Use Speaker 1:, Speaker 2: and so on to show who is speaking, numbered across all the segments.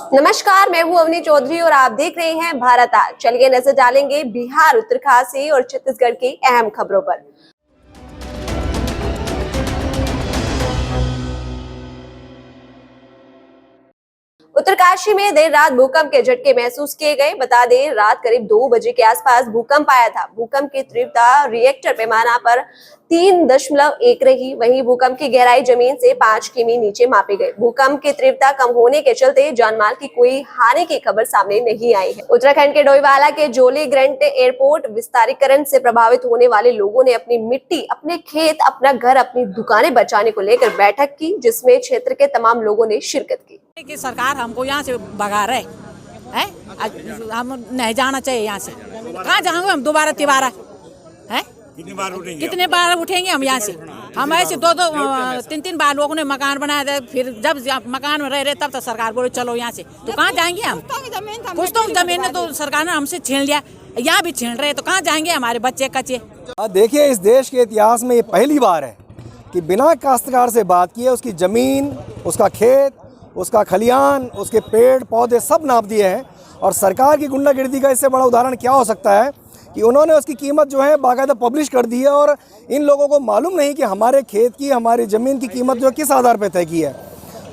Speaker 1: नमस्कार, मैं हूं अवनी चौधरी और आप देख रहे हैं भारत आज। चलिए नजर डालेंगे बिहार, उत्तरकाशी और छत्तीसगढ़ की अहम खबरों पर। उत्तरकाशी में देर रात भूकंप के झटके महसूस किए गए। बता दें, रात करीब 2 बजे के आसपास भूकंप आया था। भूकंप की तीव्रता रिएक्टर पैमाना पर 3.1 रही। वहीं भूकंप की गहराई जमीन से 5 किमी नीचे मापी गई। भूकंप की तीव्रता कम होने के चलते जानमाल की कोई हानि की खबर सामने नहीं आई है। उत्तराखंड के डोईवाला के जोली ग्रंट एयरपोर्ट विस्तारीकरण से प्रभावित होने वाले लोगों ने अपनी मिट्टी, अपने खेत, अपना घर, अपनी दुकानें बचाने को लेकर बैठक की, जिसमें क्षेत्र के तमाम लोगों ने शिरकत की।
Speaker 2: कि सरकार हमको यहाँ से भगा रहे हैं, हम नहीं जाना चाहिए यहाँ से। कहाँ जाएंगे हम दोबारा तिबारा है? कितने बार उठेंगे हम यहाँ से? हम ऐसे 2-3 बार लोगों ने मकान बनाया था, फिर जब मकान में रह रहे तब तो सरकार बोले चलो यहाँ से। तो कहाँ जाएंगे हम? कुछ तो जमीन ने तो सरकार ने हमसे छीन लिया, यहाँ भी छीन रहे, तो कहाँ जाएंगे हमारे बच्चे कच्चे?
Speaker 3: देखिए, इस देश के इतिहास में ये पहली बार है कि बिना काश्तकार से बात किए उसकी ज़मीन, उसका खेत, उसका खलियान, उसके पेड़ पौधे सब नाप दिए हैं। और सरकार की गुंडागिर्दी का इससे बड़ा उदाहरण क्या हो सकता है कि उन्होंने उसकी कीमत जो है बाकायदा पब्लिश कर दी है, और इन लोगों को मालूम नहीं कि हमारे खेत की, हमारी ज़मीन की कीमत जो किस आधार पर तय की है।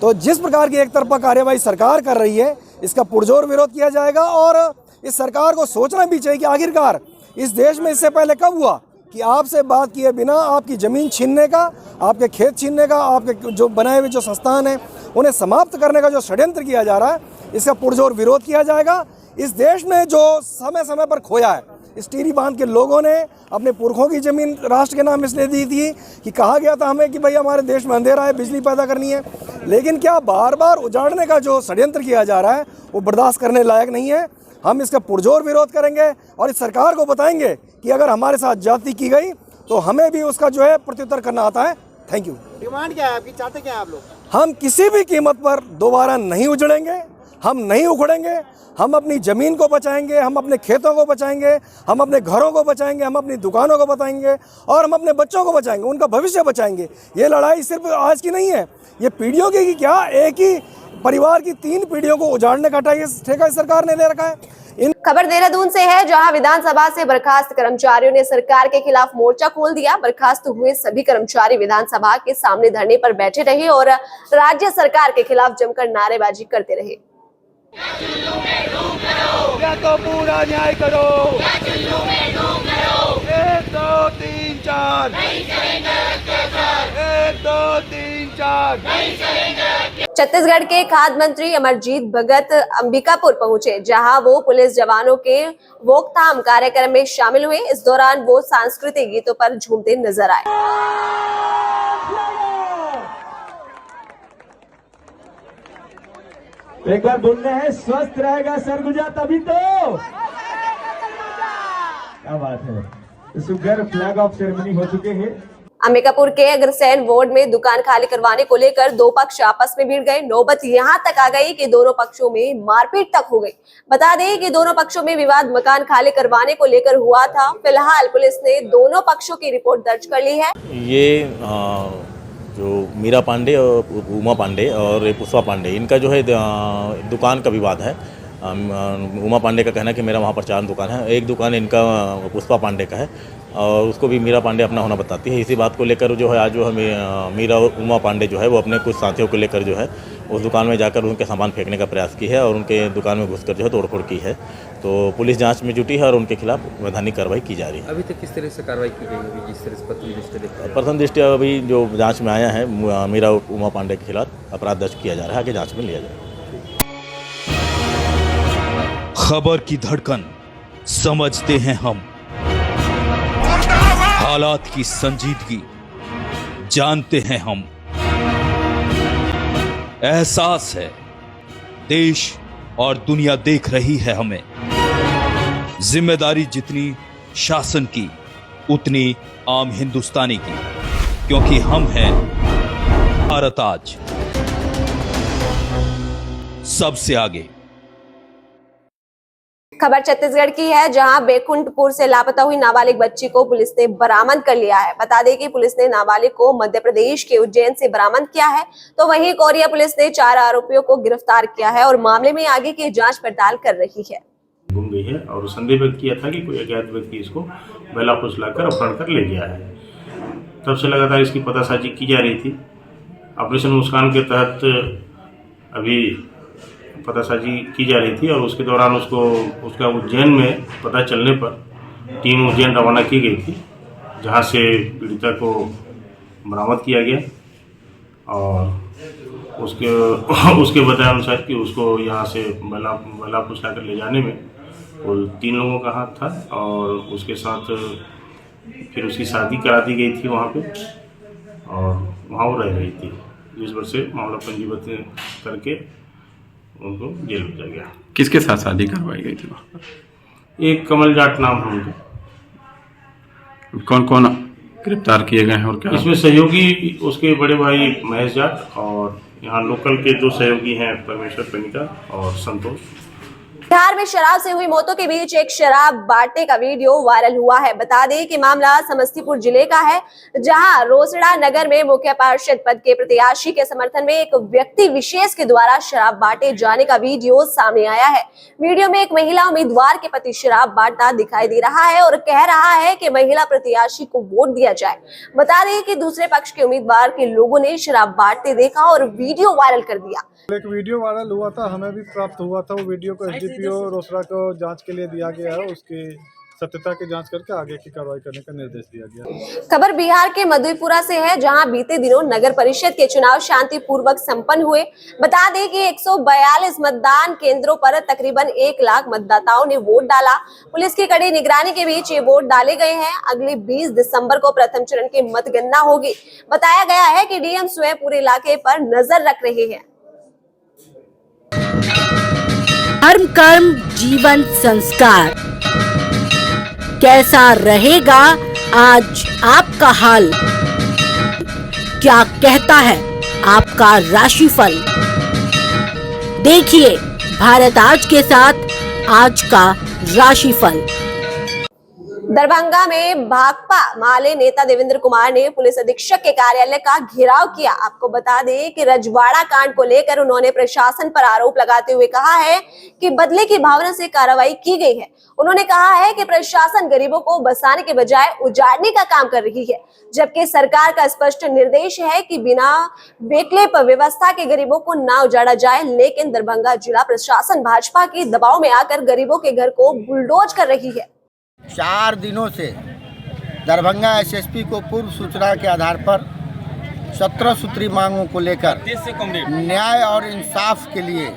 Speaker 3: तो जिस प्रकार की एक तरफा कार्यवाही सरकार कर रही है, इसका पुरजोर विरोध किया जाएगा। और इस सरकार को सोचना भी चाहिए कि आखिरकार इस देश में इससे पहले कब हुआ कि आपसे बात किए बिना आपकी ज़मीन छीनने का, आपके खेत छीनने का, आपके जो बनाए हुए जो संस्थान हैं उन्हें समाप्त करने का जो षड्यंत्र किया जा रहा है, इसका पुरजोर विरोध किया जाएगा। इस देश ने जो समय समय पर खोया है, इस टिहरी बांध के लोगों ने अपने पुरखों की ज़मीन राष्ट्र के नाम इसलिए दी थी कि कहा गया था हमें कि भाई हमारे देश में अंधेरा है, बिजली पैदा करनी है। लेकिन क्या बार बार उजाड़ने का जो षड्यंत्र किया जा रहा है वो बर्दाश्त करने लायक नहीं है। हम इसका पुरजोर विरोध करेंगे और इस सरकार को बताएंगे कि अगर हमारे साथ ज्यादती की गई तो हमें भी उसका जो है प्रत्युत्तर करना आता है। Thank you.
Speaker 4: डिमांड क्या है आपकी? चाहते क्या है आप लोग?
Speaker 3: हम किसी भी कीमत पर दोबारा नहीं उजड़ेंगे, हम नहीं उखड़ेंगे। हम अपनी ज़मीन को बचाएंगे, हम अपने खेतों को बचाएंगे, हम अपने घरों को बचाएंगे, हम अपनी दुकानों को बचाएंगे और हम अपने बच्चों को बचाएंगे, उनका भविष्य बचाएंगे। ये लड़ाई सिर्फ आज की नहीं है, ये पीढ़ियों की क्या, एक ही परिवार की 3 पीढ़ियों को उजाड़ने का ठेका सरकार ने ले रखा है।
Speaker 1: खबर देहरादून से है, जहां विधानसभा से बर्खास्त कर्मचारियों ने सरकार के खिलाफ मोर्चा खोल दिया। बर्खास्त हुए सभी कर्मचारी विधानसभा के सामने धरने पर बैठे रहे और राज्य सरकार के खिलाफ जमकर नारेबाजी करते रहे।
Speaker 4: या तो पूरा न्याय करो, 1 2 3 4, 1 2 3 4।
Speaker 1: छत्तीसगढ़ के खाद्य मंत्री अमरजीत भगत अंबिकापुर पहुंचे, जहां वो पुलिस जवानों के वोकथाम कार्यक्रम में शामिल हुए। इस दौरान वो सांस्कृतिक गीतों पर झूमते नजर आए।
Speaker 5: एक बार बोलना है, स्वस्थ रहेगा सरगुजा तभी तो। क्या बात है। सुगर फ्लैग ऑफ सेरेमनी हो चुके हैं।
Speaker 1: अंबिकापुर के अग्रसेन वार्ड में दुकान खाली करवाने को लेकर 2 पक्ष आपस में भिड़ गए। नौबत यहां तक आ गई कि दोनों पक्षों में मारपीट तक हो गई। बता दें कि दोनों पक्षों में विवाद मकान खाली करवाने को लेकर हुआ था। फिलहाल पुलिस ने दोनों पक्षों की रिपोर्ट दर्ज कर ली है।
Speaker 6: ये जो मीरा पांडे और उमा पांडे और पुष्पा पांडे, इनका जो है दुकान का विवाद है। उमा पांडे का कहना है कि मेरा वहाँ पर 4 दुकान है, एक दुकान इनका पुष्पा पांडे का है और उसको भी मीरा पांडे अपना होना बताती है। इसी बात को लेकर जो है आज जो है मीरा और उमा पांडे जो है वो अपने कुछ साथियों को लेकर जो है उस दुकान में जाकर उनके सामान फेंकने का प्रयास की है और उनके दुकान में घुसकर जो है तोड़फोड़ की है। तो पुलिस जांच में जुटी है और उनके खिलाफ वैधानिक कार्रवाई की जा रही है।
Speaker 7: अभी तक किस तरह से कार्रवाई की गई है? जिस तरह से
Speaker 6: प्रथम दृष्टया अभी जो जाँच में आया है, मीरा और उमा पांडे के खिलाफ अपराध दर्ज किया जा रहा है, आगे जाँच में लिया जाएगा।
Speaker 8: खबर की धड़कन समझते हैं हम, हालात की संजीदगी जानते हैं हम। एहसास है देश और दुनिया देख रही है हमें। जिम्मेदारी जितनी शासन की उतनी आम हिंदुस्तानी की, क्योंकि हम हैं भारत आज, सबसे आगे।
Speaker 1: खबर छत्तीसगढ़ की है, जहां बैकुंठपुर से लापता हुई नाबालिग बच्ची को पुलिस ने बरामद कर लिया है। बता दें कि पुलिस ने नाबालिग को मध्य प्रदेश के उज्जैन से बरामद किया है, तो वहीं कोरिया पुलिस ने 4 आरोपियों को गिरफ्तार किया है और मामले में आगे की जांच पड़ताल कर रही है।
Speaker 9: गुम गई है और संदेह व्यक्त किया था कि कोई अज्ञात व्यक्ति इसको बेला फुसलाकर अपहरण कर ले गया है। तब से लगातार इसकी पतासाजी की जा रही थी। ऑपरेशन मुस्कान के तहत अभी पतासाजी की जा रही थी और उसके दौरान उसका उज्जैन में पता चलने पर टीम उज्जैन रवाना की गई थी, जहां से पीड़िता को बरामद किया गया और उसके बताए अनुसार कि उसको यहाँ से बेला फुसला कर ले जाने में कुल 3 लोगों का हाथ था और उसके साथ फिर उसकी शादी करा दी गई थी वहाँ पे और वहाँ वो रह रही थी, जिस वजह से मामला पंजीबद्ध करके उनको जेल भेजा गया।
Speaker 10: किसके साथ शादी करवाई गई थी वहाँ पर?
Speaker 9: एक कमल जाट नाम है उनका।
Speaker 10: कौन कौन गिरफ्तार किए गए हैं और क्या?
Speaker 9: इसमें सहयोगी उसके बड़े भाई महेश जाट और यहाँ लोकल के 2 सहयोगी हैं, परमेश्वर पनिका और संतोष।
Speaker 1: बिहार में शराब से हुई मौतों के बीच एक शराब बांटने का वीडियो वायरल हुआ है। बता दें कि मामला समस्तीपुर जिले का है, जहां रोसड़ा नगर में मुख्य पार्षद पद के प्रत्याशी के समर्थन में एक व्यक्ति विशेष के द्वारा शराब बांटे जाने का वीडियो सामने आया है। वीडियो में एक महिला उम्मीदवार के पति शराब बांटता दिखाई दे रहा है और कह रहा है कि महिला प्रत्याशी को वोट दिया जाए। बता दें कि दूसरे पक्ष के उम्मीदवार के लोगों ने शराब बांटते देखा और वीडियो वायरल कर दिया।
Speaker 11: एक वीडियो वायरल हुआ था, हमें भी प्राप्त हुआ था। वो वीडियो को एसडीपीओ रोसड़ा को जांच के लिए दिया गया है, उसकी सत्यता की जांच करके आगे की कार्रवाई करने का निर्देश दिया गया।
Speaker 1: खबर बिहार के मधुपुरा से है, जहां बीते दिनों नगर परिषद के चुनाव शांतिपूर्वक संपन्न हुए। बता दें कि 142 मतदान केंद्रों पर तकरीबन 1 लाख मतदाताओं ने वोट डाला। पुलिस की कड़ी निगरानी के बीच ये वोट डाले गए हैं। अगली 20 दिसंबर को प्रथम चरण की मतगणना होगी। बताया गया है कि डीएम स्वयं पूरे इलाके पर नजर रख रहे हैं।
Speaker 12: धर्म कर्म जीवन संस्कार, कैसा रहेगा आज आपका हाल? क्या कहता है आपका राशिफल? देखिए भारत आज के साथ आज का राशिफल।
Speaker 1: दरभंगा में भाकपा माले नेता देवेंद्र कुमार ने पुलिस अधीक्षक के कार्यालय का घेराव किया। आपको बता दें कि रजवाड़ा कांड को लेकर उन्होंने प्रशासन पर आरोप लगाते हुए कहा है कि बदले की भावना से कार्रवाई की गई है। उन्होंने कहा है कि प्रशासन गरीबों को बसाने के बजाय उजाड़ने का काम कर रही है, जबकि सरकार का स्पष्ट निर्देश है कि बिना वैकल्पिक व्यवस्था के गरीबों को ना उजाड़ा जाए। लेकिन दरभंगा जिला प्रशासन भाजपा के दबाव में आकर गरीबों के घर को बुलडोज कर रही है।
Speaker 13: 4 दिनों से दरभंगा एसएसपी को पूर्व सूचना के आधार पर 17 सूत्री मांगों को लेकर न्याय और इंसाफ के लिए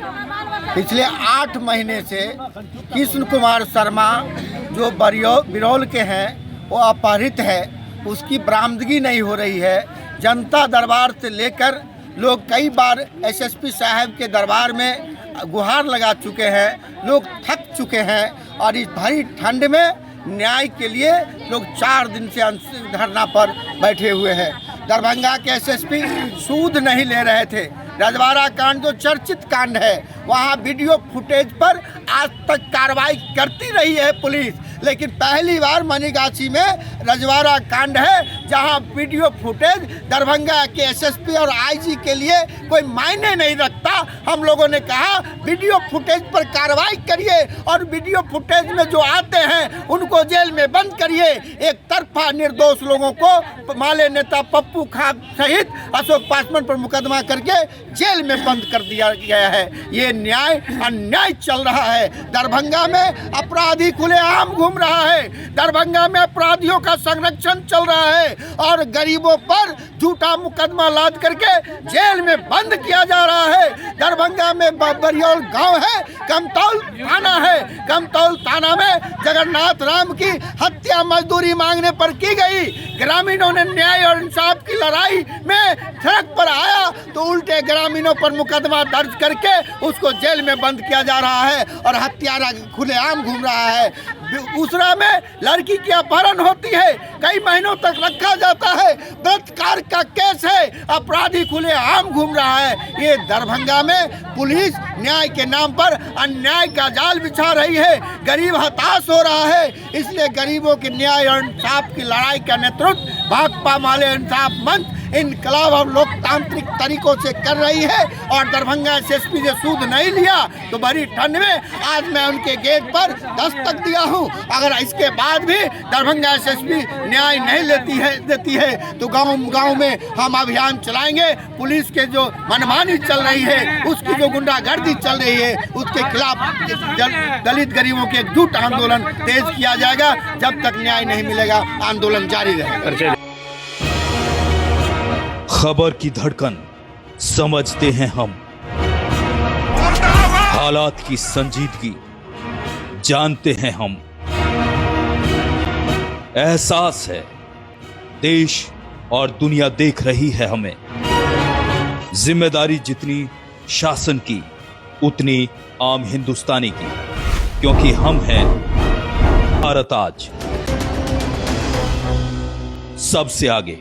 Speaker 13: पिछले 8 महीने से कृष्ण कुमार शर्मा जो बिरौल के हैं वो अपहरित है, उसकी बरामदगी नहीं हो रही है। जनता दरबार से लेकर लोग कई बार एसएसपी साहब के दरबार में गुहार लगा चुके हैं, लोग थक चुके हैं और इस भरी ठंड में न्याय के लिए लोग 4 दिन से धरना पर बैठे हुए हैं। दरभंगा के एसएसपी सूद नहीं ले रहे थे। रजवाड़ा कांड जो चर्चित कांड है, वहाँ वीडियो फुटेज पर आज तक कार्रवाई करती रही है पुलिस, लेकिन पहली बार मनीगाछी में रजवाड़ा कांड है जहां वीडियो फुटेज दरभंगा के एसएसपी और आईजी के लिए कोई मायने नहीं रखता। हम लोगों ने कहा वीडियो फुटेज पर कार्रवाई करिए और वीडियो फुटेज में जो आते हैं उनको जेल में बंद करिए। एक तरफा निर्दोष लोगों को माले नेता पप्पू खां सहित अशोक पासवान पर मुकदमा करके जेल में बंद कर दिया गया है। ये न्याय अन्याय चल रहा है। दरभंगा में अपराधी खुलेआम घूम रहा है, दरभंगा में अपराधियों का संरक्षण चल रहा है और गरीबों पर झूठा मुकदमा लाद करके जेल में बंद किया जा रहा है। दरभंगा में बरियोल गांव है, कमतौल थाना है, कमतौल थाना में जगन्नाथ राम की हत्या मजदूरी मांगने पर की गई। ग्रामीणों ने न्याय और इंसाफ की लड़ाई में सड़क पर आया तो उल्टे ग्रामीणों पर मुकदमा दर्ज करके उसको जेल में बंद किया जा रहा है और हत्यारा खुलेआम घूम रहा है। दूसरा में लड़की की अपहरण होती है, कई महीनों तक रखा जाता है, बलात्कार का केस है, अपराधी खुलेआम घूम रहा है। ये दरभंगा में पुलिस न्याय के नाम पर अन्याय का जाल बिछा रही है, गरीब हताश हो रहा है। इसलिए गरीबों के न्याय और इंसाफ की लड़ाई का नेतृत्व भाकपा माले इंसाफ मंच इनकलाब और लोकतांत्रिक तरीकों से कर रही है। और दरभंगा एसएसपी ने सूद नहीं लिया तो भरी ठंड में आज मैं उनके गेट पर दस्तक दिया हूं। अगर इसके बाद भी दरभंगा एसएसपी न्याय नहीं देती है तो गांव में हम अभियान चलाएंगे। पुलिस के जो मनमानी चल रही है, उसकी जो गुंडागर्दी चल रही है, उसके खिलाफ दलित गरीबों के एकजुट आंदोलन तेज किया जाएगा। जब तक न्याय नहीं मिलेगा आंदोलन जारी रहेगा।
Speaker 8: खबर की धड़कन समझते हैं हम, हालात की संजीदगी जानते हैं हम। एहसास है देश और दुनिया देख रही है हमें। जिम्मेदारी जितनी शासन की उतनी आम हिंदुस्तानी की, क्योंकि हम हैं भारत आज सबसे आगे।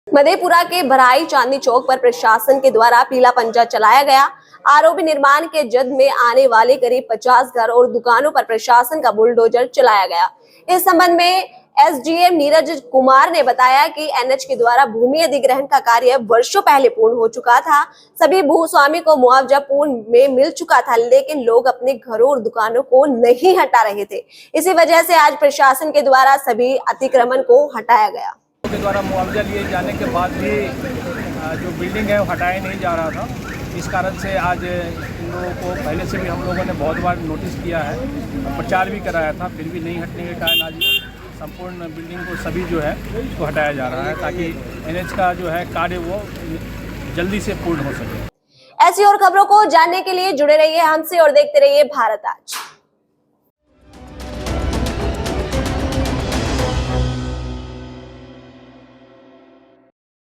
Speaker 1: मधेपुरा के भराई चांदनी चौक पर प्रशासन के द्वारा पीला पंजा चलाया गया। आरोपी निर्माण के जद में आने वाले करीब 50 घर और दुकानों पर प्रशासन का बुलडोजर चलाया गया। इस संबंध में एसडीएम नीरज कुमार ने बताया कि एनएच के द्वारा भूमि अधिग्रहण का कार्य वर्षों पहले पूर्ण हो चुका था। सभी भूस्वामी को मुआवजा पूर्ण में मिल चुका था, लेकिन लोग अपने घरों और दुकानों को नहीं हटा रहे थे। इसी वजह से आज प्रशासन के द्वारा सभी अतिक्रमण को हटाया गया।
Speaker 11: के द्वारा मुआवजा लिए जाने के बाद भी जो बिल्डिंग है वो हटाया नहीं जा रहा था। इस कारण से आज इन लोगों को पहले से भी हम लोगों ने बहुत बार नोटिस किया है, प्रचार भी कराया था, फिर भी नहीं हटने के कारण आज संपूर्ण बिल्डिंग को सभी जो है उसको हटाया जा रहा है, ताकि एनएच का जो है कार्य वो जल्दी से पूर्ण हो सके।
Speaker 1: ऐसी और खबरों को जानने के लिए जुड़े रहिए हमसे और देखते रहिए भारत आज।